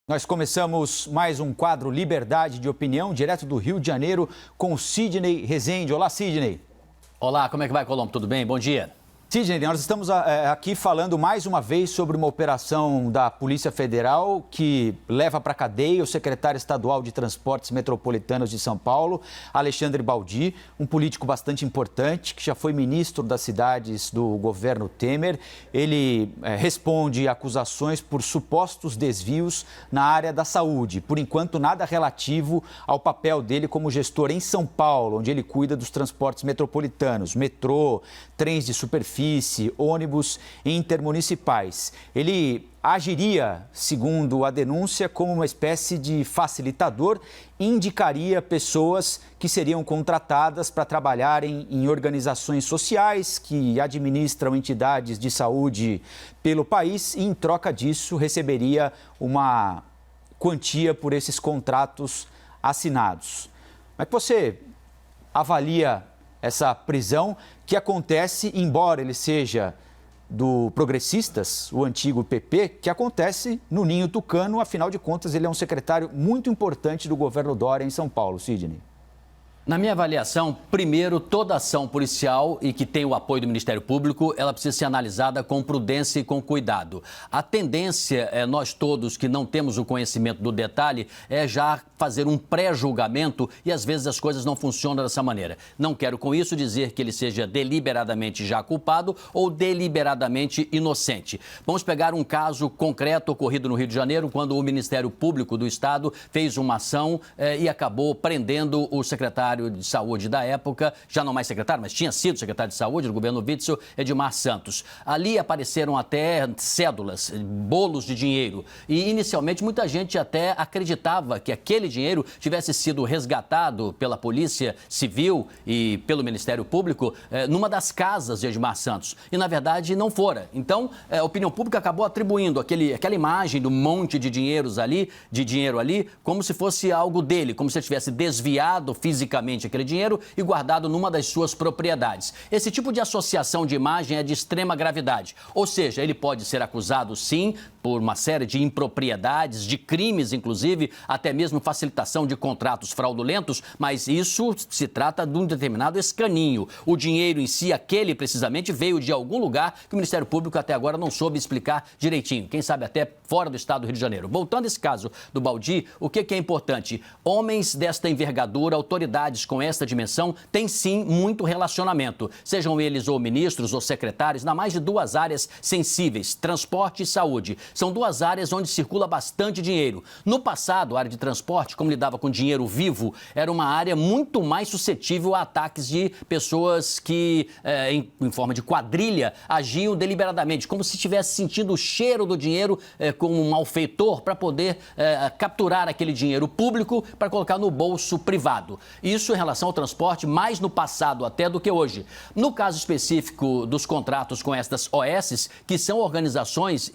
Nós começamos mais um quadro Liberdade de Opinião, direto do Rio de Janeiro, com o Sidney Rezende. Olá, Sidney. Olá, como é que vai, Colombo? Tudo bem? Bom dia. Sidney, nós estamos aqui falando mais uma vez sobre uma operação da Polícia Federal que leva para a cadeia o secretário estadual de Transportes Metropolitanos de São Paulo, Alexandre Baldi, um político bastante importante que já foi ministro das cidades do governo Temer. Ele responde acusações por supostos desvios na área da saúde. Por enquanto, nada relativo ao papel dele como gestor em São Paulo, onde ele cuida dos transportes metropolitanos, metrô, trens de superfície, ônibus intermunicipais. Ele agiria, segundo a denúncia, como uma espécie de facilitador e indicaria pessoas que seriam contratadas para trabalharem em organizações sociais que administram entidades de saúde pelo país e, em troca disso, receberia uma quantia por esses contratos assinados. Como é que você avalia essa prisão que acontece, embora ele seja do Progressistas, o antigo PP, que acontece no Ninho Tucano? Afinal de contas, ele é um secretário muito importante do governo Dória em São Paulo. Sidney. Na minha avaliação, primeiro, toda ação policial e que tem o apoio do Ministério Público, ela precisa ser analisada com prudência e com cuidado. A tendência, nós todos que não temos o conhecimento do detalhe, é já fazer um pré-julgamento e às vezes as coisas não funcionam dessa maneira. Não quero com isso dizer que ele seja deliberadamente já culpado ou deliberadamente inocente. Vamos pegar um caso concreto ocorrido no Rio de Janeiro, quando o Ministério Público do Estado fez uma ação e acabou prendendo o secretário de Saúde da época, já não mais secretário, mas tinha sido secretário de Saúde do governo Witzel, Edmar Santos. Ali apareceram até cédulas, bolos de dinheiro. E inicialmente muita gente até acreditava que aquele dinheiro tivesse sido resgatado pela Polícia Civil e pelo Ministério Público numa das casas de Edmar Santos. E na verdade não fora. Então a opinião pública acabou atribuindo aquela imagem do monte de dinheiro ali, como se fosse algo dele, como se ele tivesse desviado fisicamente aquele dinheiro e guardado numa das suas propriedades. Esse tipo de associação de imagem é de extrema gravidade. Ou seja, ele pode ser acusado, sim, por uma série de impropriedades, de crimes, inclusive, até mesmo facilitação de contratos fraudulentos, mas isso se trata de um determinado escaninho. O dinheiro em si, aquele precisamente, veio de algum lugar que o Ministério Público até agora não soube explicar direitinho. Quem sabe até fora do estado do Rio de Janeiro. Voltando a esse caso do Baldi, o que é importante? Homens desta envergadura, autoridades com esta dimensão, têm sim muito relacionamento. Sejam eles ou ministros ou secretários, na mais de duas áreas sensíveis, transporte e saúde. São duas áreas onde circula bastante dinheiro. No passado, a área de transporte, como lidava com dinheiro vivo, era uma área muito mais suscetível a ataques de pessoas que, em forma de quadrilha, agiam deliberadamente, como se estivesse sentindo o cheiro do dinheiro como um malfeitor para poder capturar aquele dinheiro público para colocar no bolso privado. Isso em relação ao transporte, mais no passado até do que hoje. No caso específico dos contratos com estas OSs, que são organizações,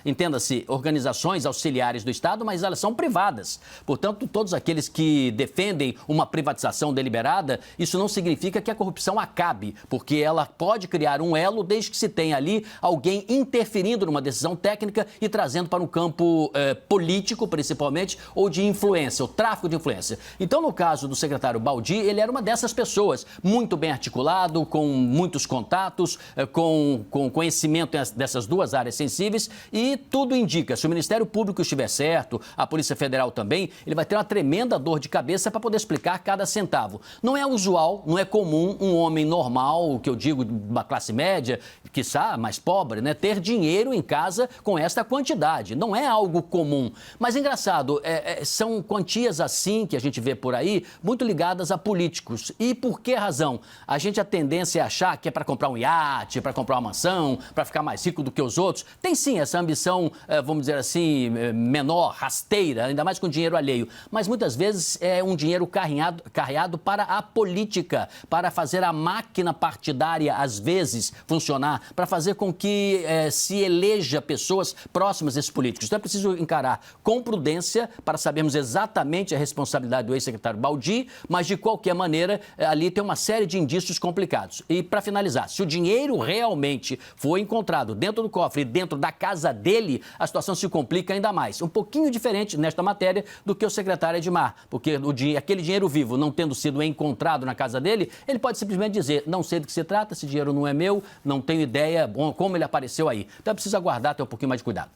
entenda-se, organizações auxiliares do Estado, mas elas são privadas. Portanto, todos aqueles que defendem uma privatização deliberada, isso não significa que a corrupção acabe, porque ela pode criar um elo desde que se tenha ali alguém interferindo numa decisão técnica e trazendo para um campo político, principalmente, ou de influência, o tráfico de influência. Então, no caso do secretário Baldi, ele era uma dessas pessoas, muito bem articulado, com muitos contatos, com conhecimento dessas duas áreas sensíveis e tudo indica, se o Ministério Público estiver certo, a Polícia Federal também, ele vai ter uma tremenda dor de cabeça para poder explicar cada centavo. Não é usual, não é comum um homem normal, que eu digo, uma classe média, quiçá mais pobre, né, ter dinheiro em casa com esta quantidade. Não é algo comum. Mas engraçado, são quantias assim que a gente vê por aí, muito ligadas a políticos. E por que razão? A tendência é achar que é para comprar um iate, para comprar uma mansão, para ficar mais rico do que os outros. Tem sim essa ambição, vamos dizer assim, menor, rasteira, ainda mais com dinheiro alheio. Mas muitas vezes é um dinheiro carreado para a política, para fazer a máquina partidária, às vezes, funcionar, para fazer com que se eleja pessoas próximas desses políticos. Então é preciso encarar com prudência para sabermos exatamente a responsabilidade do ex-secretário Baldi, Mas, de qualquer maneira, ali tem uma série de indícios complicados. E, para finalizar, se o dinheiro realmente foi encontrado dentro do cofre e dentro da casa dele, a situação se complica ainda mais. Um pouquinho diferente nesta matéria do que o secretário Edmar, porque aquele dinheiro vivo não tendo sido encontrado na casa dele, ele pode simplesmente dizer, não sei do que se trata, esse dinheiro não é meu, não tenho ideia como ele apareceu aí. Então é preciso aguardar, ter um pouquinho mais de cuidado.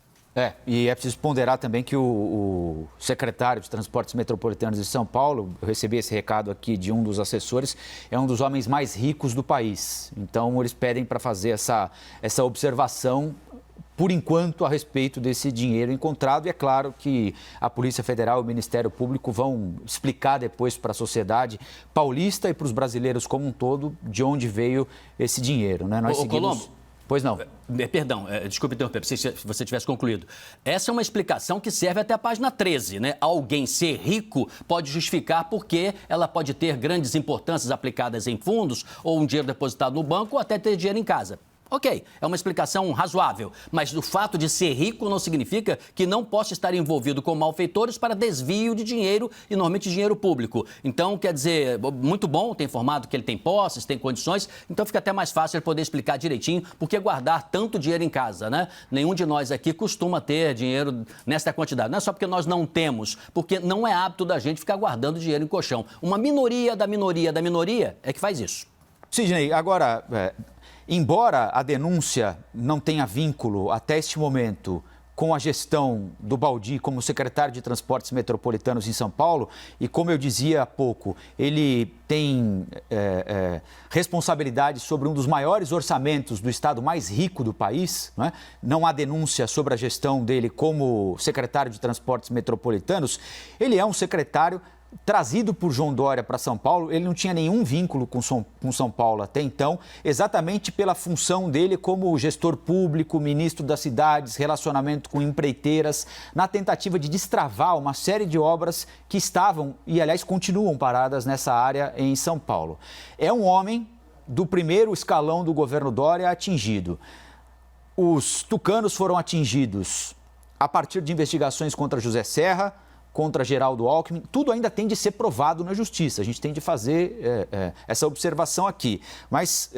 E é preciso ponderar também que o secretário de Transportes Metropolitanos de São Paulo, eu recebi esse recado aqui de um dos assessores, é um dos homens mais ricos do país. Então, eles pedem para fazer essa observação, por enquanto, a respeito desse dinheiro encontrado. E é claro que a Polícia Federal e o Ministério Público vão explicar depois para a sociedade paulista e para os brasileiros como um todo de onde veio esse dinheiro, né? Nós seguimos... Colombo. Pois não. Perdão, desculpe interromper, se você tivesse concluído. Essa é uma explicação que serve até a página 13, né? Alguém ser rico pode justificar porque ela pode ter grandes importâncias aplicadas em fundos ou um dinheiro depositado no banco ou até ter dinheiro em casa. Ok, é uma explicação razoável, mas o fato de ser rico não significa que não possa estar envolvido com malfeitores para desvio de dinheiro e normalmente dinheiro público. Então, quer dizer, muito bom ter informado que ele tem posses, tem condições, então fica até mais fácil ele poder explicar direitinho por que guardar tanto dinheiro em casa, né? Nenhum de nós aqui costuma ter dinheiro nesta quantidade. Não é só porque nós não temos, porque não é hábito da gente ficar guardando dinheiro em colchão. Uma minoria da minoria da minoria é que faz isso. Sidney, agora... Embora a denúncia não tenha vínculo até este momento com a gestão do Baldi como secretário de Transportes Metropolitanos em São Paulo, e como eu dizia há pouco, ele tem responsabilidade sobre um dos maiores orçamentos do estado mais rico do país, né? Não há denúncia sobre a gestão dele como secretário de Transportes Metropolitanos, ele é um secretário trazido por João Dória para São Paulo. Ele não tinha nenhum vínculo com São Paulo até então, exatamente pela função dele como gestor público, ministro das cidades, relacionamento com empreiteiras, na tentativa de destravar uma série de obras que estavam e, aliás, continuam paradas nessa área em São Paulo. É um homem do primeiro escalão do governo Dória atingido. Os tucanos foram atingidos a partir de investigações contra José Serra, contra Geraldo Alckmin, tudo ainda tem de ser provado na justiça. A gente tem de fazer essa observação aqui. Mas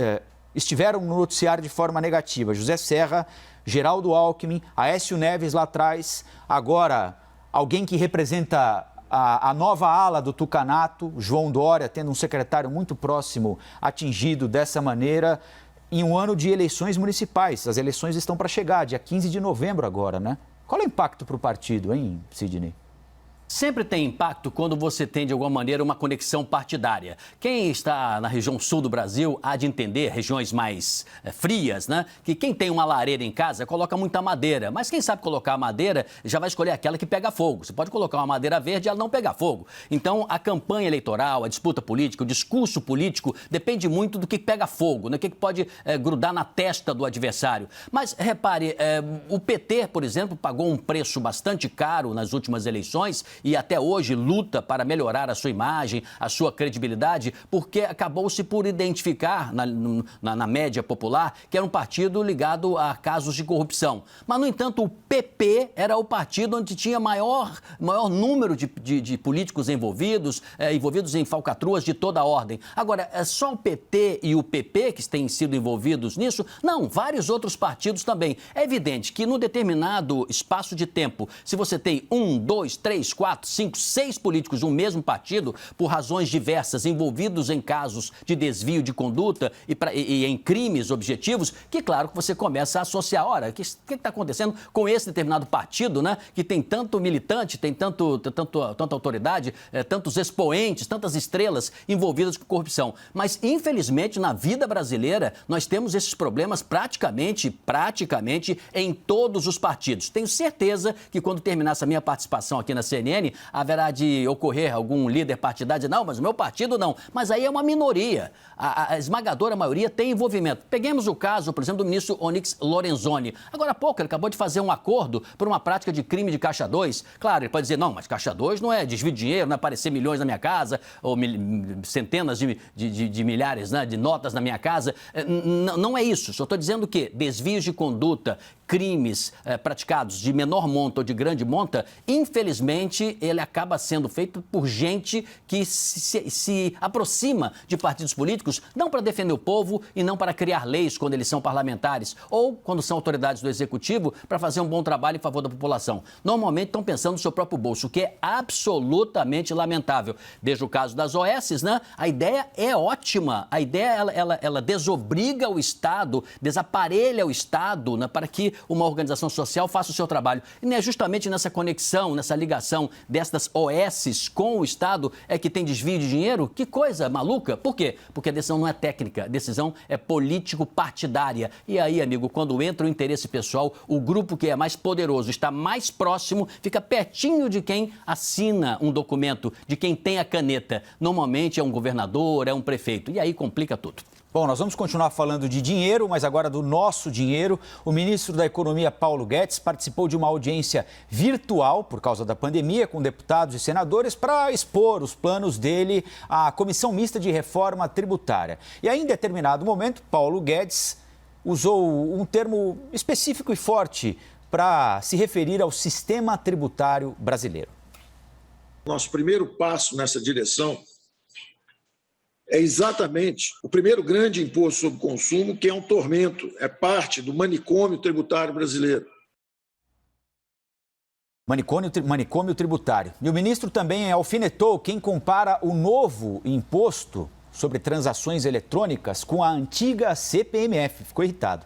estiveram no noticiário de forma negativa José Serra, Geraldo Alckmin, Aécio Neves lá atrás, agora alguém que representa a nova ala do tucanato, João Dória, tendo um secretário muito próximo atingido dessa maneira, em um ano de eleições municipais. As eleições estão para chegar, dia 15 de novembro agora, né? Qual é o impacto para o partido, hein, Sidney? Sempre tem impacto quando você tem, de alguma maneira, uma conexão partidária. Quem está na região sul do Brasil há de entender, regiões mais frias, né? Que quem tem uma lareira em casa coloca muita madeira. Mas quem sabe colocar a madeira já vai escolher aquela que pega fogo. Você pode colocar uma madeira verde e ela não pegar fogo. Então, a campanha eleitoral, a disputa política, o discurso político depende muito do que pega fogo, né? O que pode grudar na testa do adversário. Mas, repare, o PT, por exemplo, pagou um preço bastante caro nas últimas eleições e até hoje luta para melhorar a sua imagem, a sua credibilidade, porque acabou-se por identificar na média popular que era um partido ligado a casos de corrupção. Mas, no entanto, o PP era o partido onde tinha maior número de políticos envolvidos em falcatruas de toda a ordem. Agora, é só o PT e o PP que têm sido envolvidos nisso? Não, vários outros partidos também. É evidente que, num determinado espaço de tempo, se você tem 1, 2, 3, 4, 5, 6 políticos de um mesmo partido, por razões diversas, envolvidos em casos de desvio de conduta e em crimes objetivos, que claro que você começa a associar, ora, o que está acontecendo com esse determinado partido, né? Que tem tanto militante, tem tanta autoridade, tantos expoentes, tantas estrelas envolvidas com corrupção. Mas, infelizmente, na vida brasileira, nós temos esses problemas praticamente em todos os partidos. Tenho certeza que quando terminar essa minha participação aqui na CNN, haverá de ocorrer algum líder partidário dizer, não, mas o meu partido não. Mas aí é uma minoria. A esmagadora maioria tem envolvimento. Peguemos o caso, por exemplo, do ministro Onyx Lorenzoni. Agora há pouco ele acabou de fazer um acordo por uma prática de crime de Caixa 2. Claro, ele pode dizer, não, mas Caixa 2 não é desvio de dinheiro, não é aparecer milhões na minha casa, ou centenas de milhares, né, de notas na minha casa. Não é isso. Só estou dizendo que desvios de conduta, crimes praticados de menor monta ou de grande monta, infelizmente, normalmente ele acaba sendo feito por gente que se aproxima de partidos políticos, não para defender o povo e não para criar leis quando eles são parlamentares, ou quando são autoridades do executivo para fazer um bom trabalho em favor da população. Normalmente estão pensando no seu próprio bolso, o que é absolutamente lamentável. Veja o caso das OS, né? A ideia é ótima, a ideia ela desobriga o Estado, desaparelha o Estado, né, para que uma organização social faça o seu trabalho. E é justamente nessa conexão, nessa ligação destas OS com o Estado é que tem desvio de dinheiro? Que coisa maluca. Por quê? Porque a decisão não é técnica, a decisão é político-partidária. E aí, amigo, quando entra o interesse pessoal, o grupo que é mais poderoso, está mais próximo, fica pertinho de quem assina um documento, de quem tem a caneta. Normalmente é um governador, é um prefeito. E aí complica tudo. Bom, nós vamos continuar falando de dinheiro, mas agora do nosso dinheiro. O ministro da Economia, Paulo Guedes, participou de uma audiência virtual por causa da pandemia com deputados e senadores para expor os planos dele à Comissão Mista de Reforma Tributária. E aí, em determinado momento, Paulo Guedes usou um termo específico e forte para se referir ao sistema tributário brasileiro. Nosso primeiro passo nessa direção é exatamente o primeiro grande imposto sobre consumo, que é um tormento, é parte do manicômio tributário brasileiro. Manicômio tributário. E o ministro também alfinetou quem compara o novo imposto sobre transações eletrônicas com a antiga CPMF. Ficou irritado.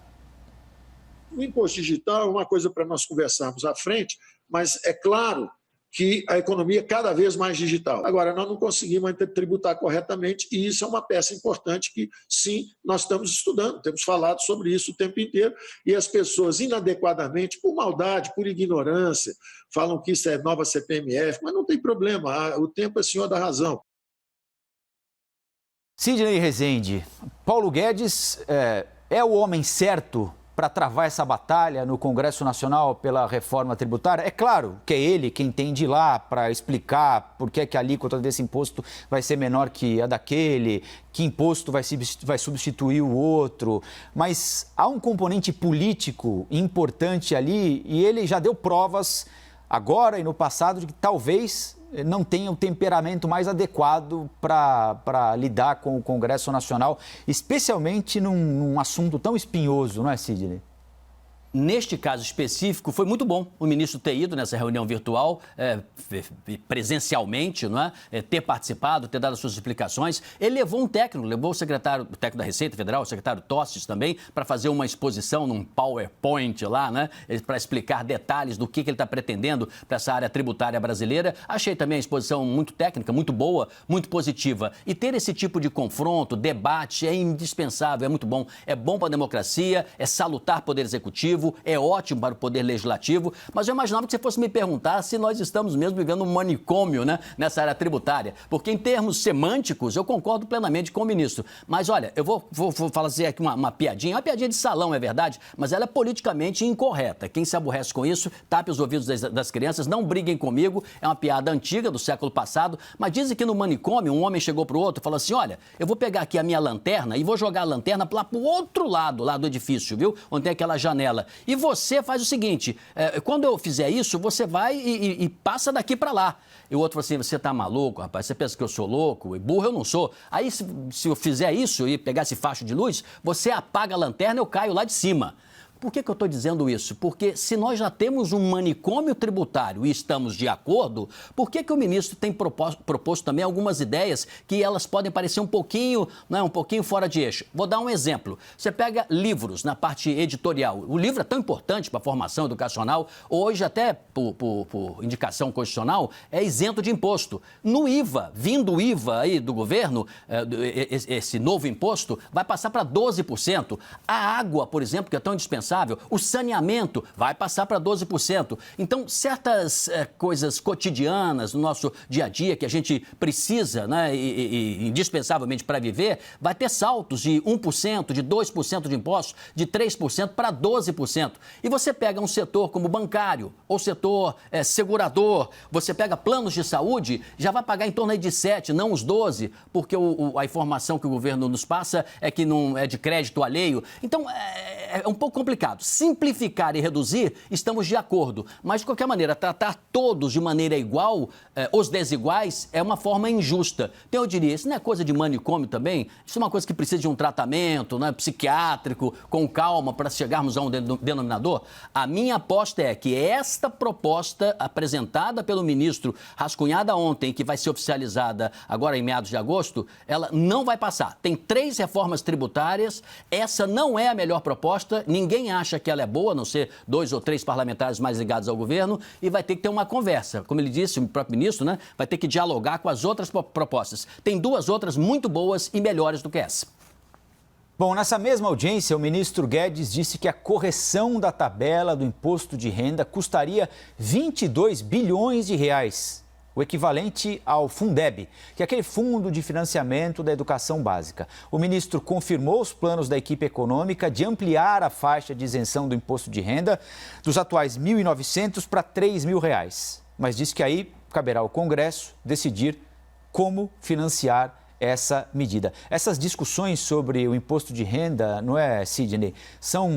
O imposto digital é uma coisa para nós conversarmos à frente, mas é claro que a economia é cada vez mais digital. Agora, nós não conseguimos tributar corretamente e isso é uma peça importante que, sim, nós estamos estudando, temos falado sobre isso o tempo inteiro e as pessoas inadequadamente, por maldade, por ignorância, falam que isso é nova CPMF, mas não tem problema, o tempo é senhor da razão. Sidney Rezende, Paulo Guedes é o homem certo para travar essa batalha no Congresso Nacional pela reforma tributária? É claro que é ele quem tem de ir lá para explicar por que a alíquota desse imposto vai ser menor que a daquele, que imposto vai substituir o outro, mas há um componente político importante ali e ele já deu provas agora e no passado de que talvez não tenha o temperamento mais adequado para lidar com o Congresso Nacional, especialmente num assunto tão espinhoso, não é, Sidney? Neste caso específico, foi muito bom o ministro ter ido nessa reunião virtual, presencialmente, não é? Ter participado, ter dado as suas explicações. Ele levou um técnico, levou o técnico da Receita Federal, o secretário Tostes também, para fazer uma exposição num PowerPoint lá, né? Para explicar detalhes do que ele está pretendendo para essa área tributária brasileira. Achei também a exposição muito técnica, muito boa, muito positiva. E ter esse tipo de confronto, debate, é indispensável, é muito bom. É bom para a democracia, é salutar poder executivo, é ótimo para o Poder Legislativo, mas eu imaginava que você fosse me perguntar se nós estamos mesmo vivendo um manicômio, né, nessa área tributária, porque em termos semânticos eu concordo plenamente com o ministro, mas olha, eu vou fazer aqui uma piadinha de salão, é verdade, mas ela é politicamente incorreta. Quem se aborrece com isso, tape os ouvidos das crianças, não briguem comigo, é uma piada antiga do século passado, mas dizem que no manicômio um homem chegou para o outro e falou assim, olha, eu vou pegar aqui a minha lanterna e vou jogar a lanterna lá para o outro lado, lá do edifício, viu, onde tem aquela janela. E você faz o seguinte, quando eu fizer isso, você vai e passa daqui para lá. E o outro falou assim, você tá maluco, rapaz, você pensa que eu sou louco? E burro eu não sou. Aí, se eu fizer isso e pegar esse facho de luz, você apaga a lanterna e eu caio lá de cima. Por que eu estou dizendo isso? Porque se nós já temos um manicômio tributário e estamos de acordo, por que o ministro tem proposto também algumas ideias que elas podem parecer um pouquinho fora de eixo? Vou dar um exemplo. Você pega livros na parte editorial. O livro é tão importante para a formação educacional. Hoje, até por indicação constitucional, é isento de imposto. No IVA, vindo o IVA aí do governo, esse novo imposto vai passar para 12%. A água, por exemplo, que é tão indispensável, o saneamento vai passar para 12%. Então, certas coisas cotidianas no nosso dia a dia que a gente precisa, né, e indispensavelmente para viver, vai ter saltos de 1%, de 2% de impostos, de 3% para 12%. E você pega um setor como bancário ou setor segurador, você pega planos de saúde, já vai pagar em torno aí de 7%, não os 12%, porque a informação que o governo nos passa é que não é de crédito alheio. Então, é um pouco complicado. Simplificar e reduzir, estamos de acordo. Mas, de qualquer maneira, tratar todos de maneira igual, os desiguais, é uma forma injusta. Então, eu diria, isso não é coisa de manicômio também? Isso é uma coisa que precisa de um tratamento, né, psiquiátrico, com calma, para chegarmos a um denominador? A minha aposta é que esta proposta apresentada pelo ministro, rascunhada ontem, que vai ser oficializada agora em meados de agosto, ela não vai passar. Tem 3 reformas tributárias, essa não é a melhor proposta, ninguém acha que ela é boa, a não ser 2 ou 3 parlamentares mais ligados ao governo, e vai ter que ter uma conversa. Como ele disse, o próprio ministro, né, vai ter que dialogar com as outras propostas. Tem 2 outras muito boas e melhores do que essa. Bom, nessa mesma audiência, o ministro Guedes disse que a correção da tabela do imposto de renda custaria 22 bilhões de reais, o equivalente ao Fundeb, que é aquele fundo de financiamento da educação básica. O ministro confirmou os planos da equipe econômica de ampliar a faixa de isenção do imposto de renda dos atuais R$ 1.900 para R$ 3.000, mas disse que aí caberá ao Congresso decidir como financiar essa medida. Essas discussões sobre o imposto de renda, não é, Sidney, são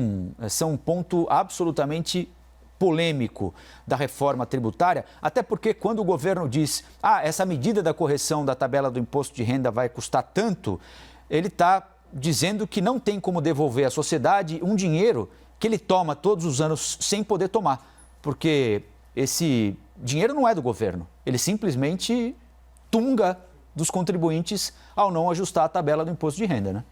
um ponto absolutamente polêmico da reforma tributária, até porque quando o governo diz essa medida da correção da tabela do imposto de renda vai custar tanto, ele está dizendo que não tem como devolver à sociedade um dinheiro que ele toma todos os anos sem poder tomar, porque esse dinheiro não é do governo, ele simplesmente tunga dos contribuintes ao não ajustar a tabela do imposto de renda, né?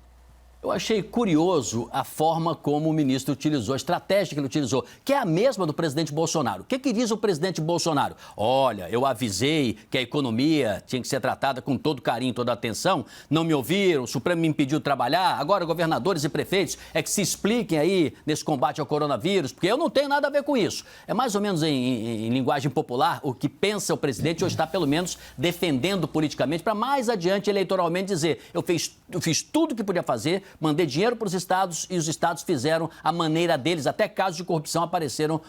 Eu achei curioso a forma como o ministro utilizou, a estratégia que ele utilizou, que é a mesma do presidente Bolsonaro. O que diz o presidente Bolsonaro? Olha, eu avisei que a economia tinha que ser tratada com todo carinho, toda atenção, não me ouviram, o Supremo me impediu de trabalhar, agora governadores e prefeitos é que se expliquem aí nesse combate ao coronavírus, porque eu não tenho nada a ver com isso. É mais ou menos em linguagem popular o que pensa o presidente ou está pelo menos defendendo politicamente para mais adiante eleitoralmente dizer eu fiz tudo o que podia fazer, mandei dinheiro para os estados e os estados fizeram a maneira deles. Até casos de corrupção apareceram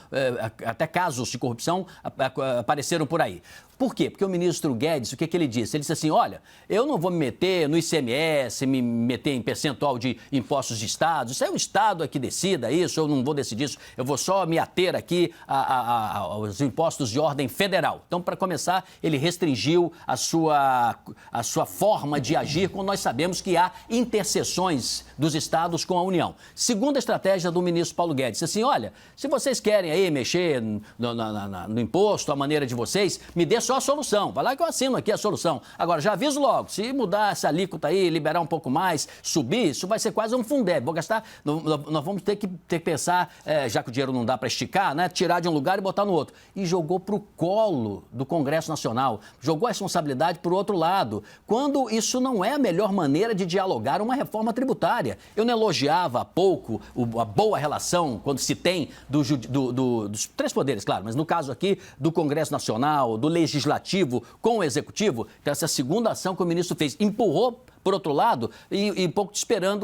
por aí. Por quê? Porque o ministro Guedes, o que ele disse? Ele disse assim, olha, eu não vou me meter no ICMS, me meter em percentual de impostos de estados, isso é o estado que decida isso, eu não vou decidir isso, eu vou só me ater aqui aos impostos de ordem federal. Então, para começar, ele restringiu a sua forma de agir quando nós sabemos que há interseções dos estados com a União. Segunda estratégia do ministro Paulo Guedes, assim, olha, se vocês querem aí mexer no imposto, a maneira de vocês, me dê só a solução. Vai lá que eu assino aqui a solução. Agora, já aviso logo, se mudar essa alíquota aí, liberar um pouco mais, subir, isso vai ser quase um Fundeb. Vou gastar, nós vamos ter que pensar, já que o dinheiro não dá para esticar, né, tirar de um lugar e botar no outro. E jogou para o colo do Congresso Nacional, jogou a responsabilidade para o outro lado, quando isso não é a melhor maneira de dialogar uma reforma tributária. Eu não elogiava há pouco a boa relação, quando se tem dos 3 poderes, claro, mas no caso aqui do Congresso Nacional, do Legislativo com o Executivo, então essa segunda ação que o ministro fez, empurrou por outro lado, e um pouco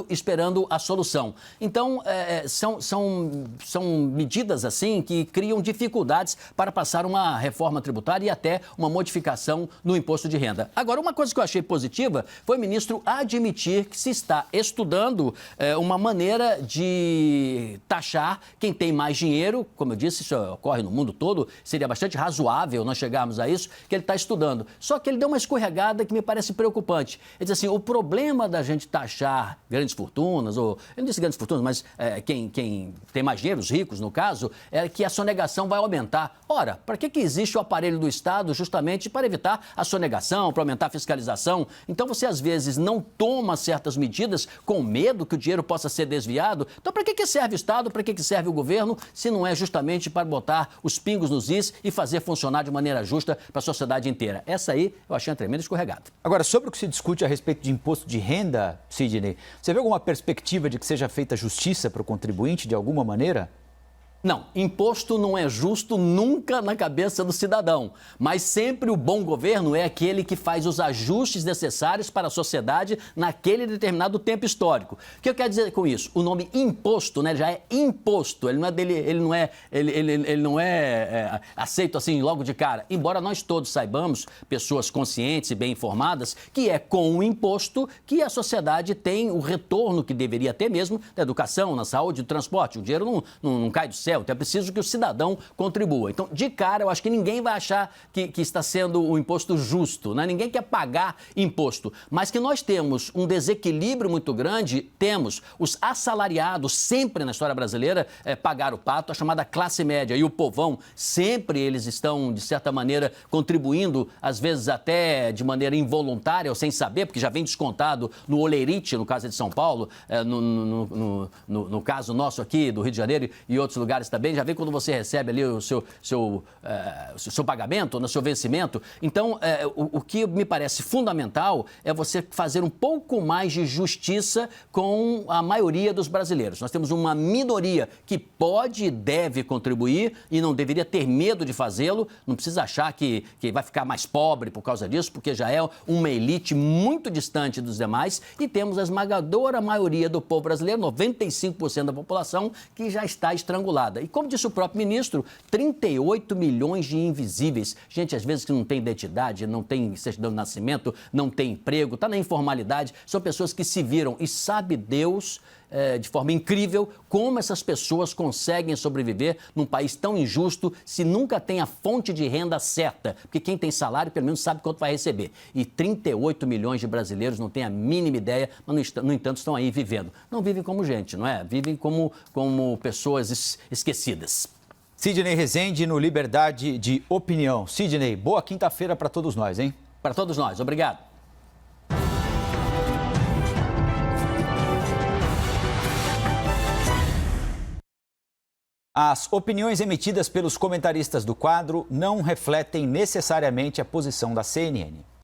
esperando a solução. Então, são medidas assim que criam dificuldades para passar uma reforma tributária e até uma modificação no imposto de renda. Agora, uma coisa que eu achei positiva foi o ministro admitir que se está estudando uma maneira de taxar quem tem mais dinheiro, como eu disse, isso ocorre no mundo todo, seria bastante razoável nós chegarmos a isso, que ele está estudando. Só que ele deu uma escorregada que me parece preocupante. Ele diz assim, o problema da gente taxar grandes fortunas, ou eu não disse grandes fortunas, mas quem tem mais dinheiro, os ricos no caso, é que a sonegação vai aumentar. Ora, para que existe o aparelho do Estado justamente para evitar a sonegação, para aumentar a fiscalização? Então você às vezes não toma certas medidas com medo que o dinheiro possa ser desviado. Então para que serve o Estado, para que serve o governo, se não é justamente para botar os pingos nos is e fazer funcionar de maneira justa para a sociedade inteira? Essa aí eu achei uma tremenda escorregada. Agora, sobre o que se discute a respeito de imposto de renda, Sidney, você vê alguma perspectiva de que seja feita justiça para o contribuinte de alguma maneira? Não, imposto não é justo nunca na cabeça do cidadão, mas sempre o bom governo é aquele que faz os ajustes necessários para a sociedade naquele determinado tempo histórico. O que eu quero dizer com isso? O nome imposto, né, já é imposto, ele não é aceito assim logo de cara, embora nós todos saibamos, pessoas conscientes e bem informadas, que é com o imposto que a sociedade tem o retorno que deveria ter mesmo da educação, na saúde, do transporte. O dinheiro não cai do céu. Então é preciso que o cidadão contribua. Então, de cara, eu acho que ninguém vai achar que está sendo um imposto justo, né? Ninguém quer pagar imposto. Mas que nós temos um desequilíbrio muito grande, temos os assalariados, sempre na história brasileira, pagaram o pato, a chamada classe média e o povão, sempre eles estão, de certa maneira, contribuindo, às vezes até de maneira involuntária ou sem saber, porque já vem descontado no Olerite, no caso de São Paulo, no caso nosso aqui do Rio de Janeiro e outros lugares também, já vem quando você recebe ali o seu pagamento, no seu vencimento. Então, o que me parece fundamental é você fazer um pouco mais de justiça com a maioria dos brasileiros. Nós temos uma minoria que pode e deve contribuir e não deveria ter medo de fazê-lo, não precisa achar que vai ficar mais pobre por causa disso, porque já é uma elite muito distante dos demais e temos a esmagadora maioria do povo brasileiro, 95% da população, que já está estrangulada. E como disse o próprio ministro, 38 milhões de invisíveis. Gente, às vezes que não tem identidade, não tem certidão de nascimento, não tem emprego, está na informalidade. São pessoas que se viram e sabe Deus, de forma incrível, como essas pessoas conseguem sobreviver num país tão injusto se nunca tem a fonte de renda certa. Porque quem tem salário, pelo menos, sabe quanto vai receber. E 38 milhões de brasileiros não têm a mínima ideia, mas, no entanto, estão aí vivendo. Não vivem como gente, não é? Vivem como pessoas esquecidas. Sidney Rezende no Liberdade de Opinião. Sidney, boa quinta-feira para todos nós, hein? Para todos nós. Obrigado. As opiniões emitidas pelos comentaristas do quadro não refletem necessariamente a posição da CNN.